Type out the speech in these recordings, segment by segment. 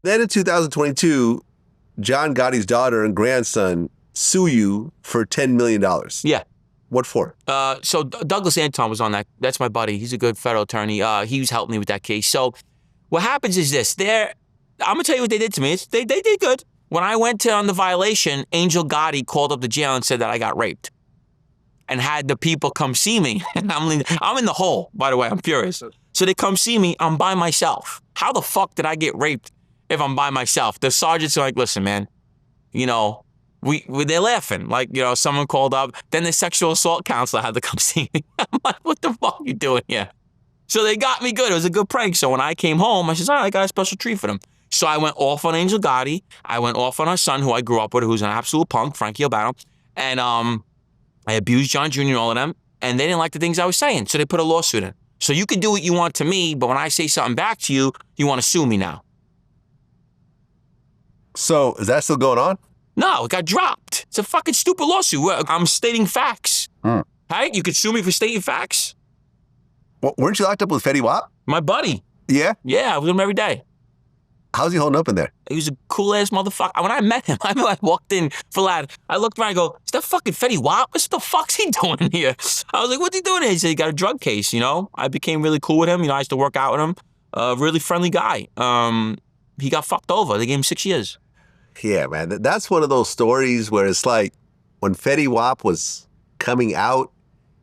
Then in 2022, John Gotti's daughter and grandson sue you for $10 million. Yeah. What for? So Douglas Anton was on that. That's my buddy. He's a good federal attorney. He was helping me with that case. So what happens is this. I'm going to tell you what they did to me. They did good. When I went on the violation, Angel Gotti called up the jail and said that I got raped and had the people come see me. And I'm in the hole, by the way. I'm furious. So they come see me. I'm by myself. How the fuck did I get raped if I'm by myself? The sergeants are like, listen, man, you know, they're laughing. Like, you know, someone called up. Then the sexual assault counselor had to come see me. I'm like, what the fuck are you doing here? So they got me good. It was a good prank. So when I came home, I said, all right, I got a special treat for them. So I went off on Angel Gotti. I went off on our son, who I grew up with, who's an absolute punk, Frankie Albano. And I abused John Jr. and all of them. And they didn't like the things I was saying. So they put a lawsuit in. So you can do what you want to me, but when I say something back to you, you want to sue me now. So is that still going on? No, it got dropped. It's a fucking stupid lawsuit. I'm stating facts. Right? You could sue me for stating facts. Well, weren't you locked up with Fetty Wap? My buddy. Yeah? Yeah, I was with him every day. How's he holding up in there? He was a cool-ass motherfucker. When I met him, I walked in for lad. I looked around and go, is that fucking Fetty Wap? What the fuck's he doing in here? I was like, what's he doing here? He said he got a drug case, you know? I became really cool with him. You know, I used to work out with him. Really friendly guy. He got fucked over. They gave him 6 years. Yeah, man. That's one of those stories where it's like when Fetty Wap was coming out,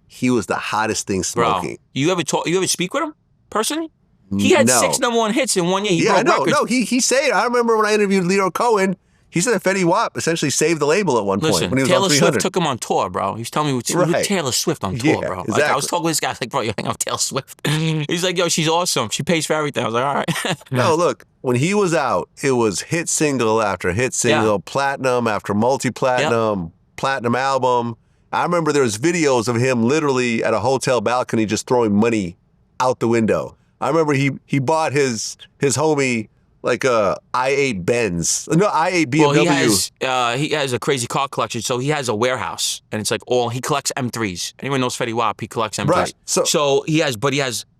he was the hottest thing smoking. Bro, you ever speak with him personally? He had 6 #1 hits in 1 year. He broke records. No, he said, I remember when I interviewed Leo Cohen, he said that Fetty Wap essentially saved the label at one point when he was Taylor on 300. Swift took him on tour, bro. He was telling me with Taylor Swift on tour, bro. Exactly. Like, I was talking with this guy, I was like, bro, you hang out with Taylor Swift. He's like, yo, she's awesome. She pays for everything. I was like, all right. No, look, when he was out, it was hit single after hit single, platinum after multi-platinum, platinum album. I remember there was videos of him literally at a hotel balcony just throwing money out the window. I remember he bought his homie like a I-8 Benz. No, I-8 BMW. Well, he has a crazy car collection, so he has a warehouse, and it's like he collects M3s. Anyone knows Fetty Wap, he collects M3s. Right. So he has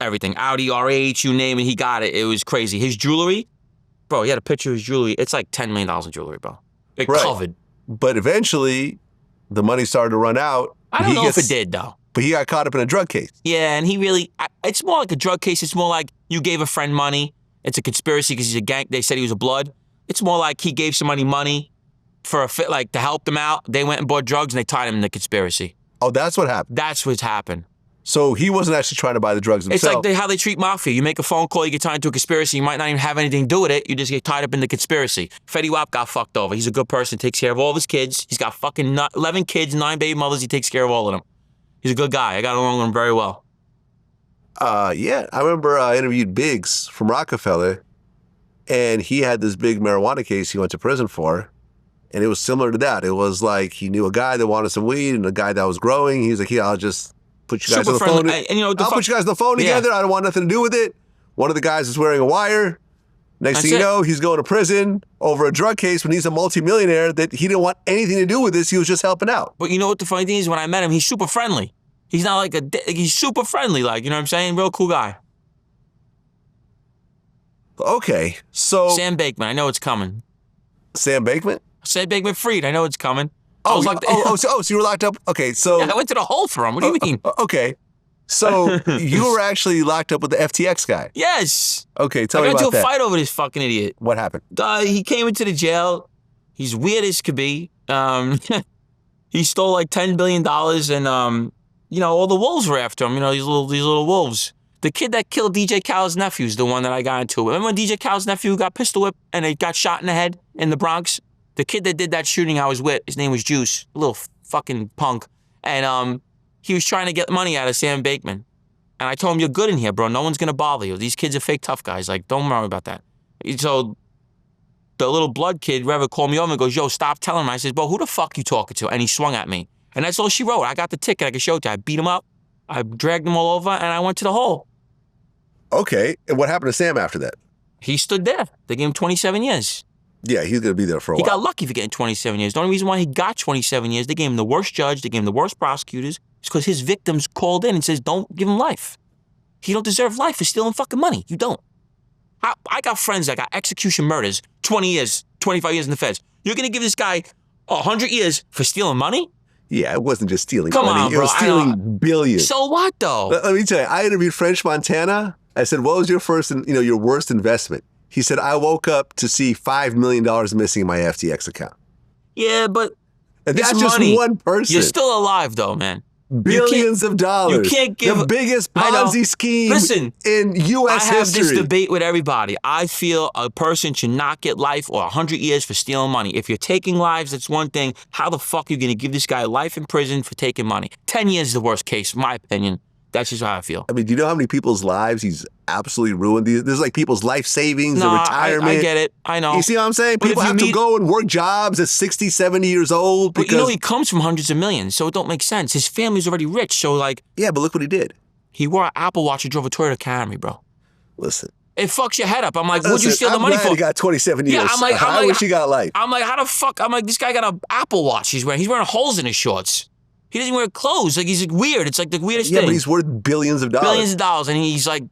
everything. Audi R8, you name it, he got it. It was crazy. His jewelry, bro, he had a picture of his jewelry. It's like $10 million in jewelry, bro. It covered. But eventually, the money started to run out. I don't know if it did, though. But he got caught up in a drug case. Yeah, and it's more like a drug case. It's more like you gave a friend money. It's a conspiracy because he's a gang. They said he was a blood. It's more like he gave somebody money for to help them out. They went and bought drugs and they tied him in the conspiracy. Oh, that's what happened? That's what's happened. So he wasn't actually trying to buy the drugs himself. It's like how they treat mafia. You make a phone call, you get tied into a conspiracy. You might not even have anything to do with it. You just get tied up in the conspiracy. Fetty Wap got fucked over. He's a good person, takes care of all of his kids. He's got fucking 11 kids, 9 baby mothers. He takes care of all of them. He's a good guy. I got along with him very well. Yeah, I remember I interviewed Biggs from Rockefeller, and he had this big marijuana case he went to prison for, and it was similar to that. It was like he knew a guy that wanted some weed and a guy that was growing. He was like, I'll just put you guys on the phone. I'll put you guys on the phone together. I don't want nothing to do with it. One of the guys is wearing a wire. Next thing you know, he's going to prison over a drug case when he's a multimillionaire that he didn't want anything to do with this. He was just helping out. But you know what the funny thing is? When I met him, he's super friendly. He's not like he's super friendly, like, you know what I'm saying? Real cool guy. Okay, so... Sam Bankman, I know it's coming. Sam Bankman? Sam Bankman-Fried, I know it's coming. So you were locked up? Okay, so... Yeah, I went to the hole for him. What do you mean? Okay. So you were actually locked up with the FTX guy? Yes. Okay, tell me about that. I got into a fight over this fucking idiot. What happened? He came into the jail. He's weird as could be. He stole like $10 billion and, you know, all the wolves were after him. You know, these little wolves. The kid that killed DJ Khaled's nephew is the one that I got into. Remember when DJ Khaled's nephew got pistol whipped and they got shot in the head in the Bronx? The kid that did that shooting I was with, his name was Juice, a little fucking punk. And he was trying to get money out of Sam Bankman. And I told him, you're good in here, bro. No one's going to bother you. These kids are fake tough guys. Like, don't worry about that. So the little blood kid, Rever, called me over and goes, yo, stop telling him. I said, bro, who the fuck you talking to? And he swung at me. And that's all she wrote. I got the ticket. I could show it to you. I beat him up. I dragged him all over, and I went to the hole. Okay. And what happened to Sam after that? He stood there. They gave him 27 years. Yeah, he's going to be there for a while. He got lucky for getting 27 years. The only reason why he got 27 years, they gave him the worst judge, they gave him the worst prosecutors, is because his victims called in and says, don't give him life. He don't deserve life for stealing fucking money. You don't. I got friends that got execution murders, 20 years, 25 years in the feds. You're going to give this guy 100 years for stealing money? Yeah, it wasn't just stealing Come money. on, It bro. was stealing billions. So what, though? Let me tell you, I interviewed French Montana. I said, what was your your worst investment? He said, I woke up to see $5 million missing in my FTX account. Yeah, but And it's that's just money. one person. You're still alive, though, man. Billions of dollars. You can't give the biggest I know. Ponzi scheme Listen, in U.S. I have history. this debate with everybody. I feel a person should not get life or 100 years for stealing money. If you're taking lives, that's one thing. How the fuck are you going to give this guy life in prison for taking money? 10 years is the worst case, in my opinion. That's just how I feel. I mean, do you know how many people's lives he's absolutely ruined? This is like people's life savings, No, their retirement. I get it. I know. You see what I'm saying? But People if you have to meet- go and work jobs at 60, 70 years old But because... you know he comes from hundreds of millions, so it don't make sense. His family's already rich, so like Yeah, but look what he did. he wore an Apple Watch and drove a Toyota Camry, bro. Listen. It fucks your head up. I'm like, what'd you Listen, steal the I'm money glad for? he got 27 years. Yeah, I'm like, I wish he got life. I'm like, how the fuck? I'm like, this guy got an Apple Watch he's wearing. He's wearing holes in his shorts. He doesn't wear clothes. Like, he's like, weird. It's like the weirdest Yeah, thing. but he's worth billions of dollars. Billions of dollars, and he's like,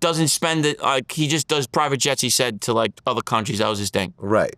doesn't spend it. Like, he just does private jets, he said, to like other countries. That was his thing. Right.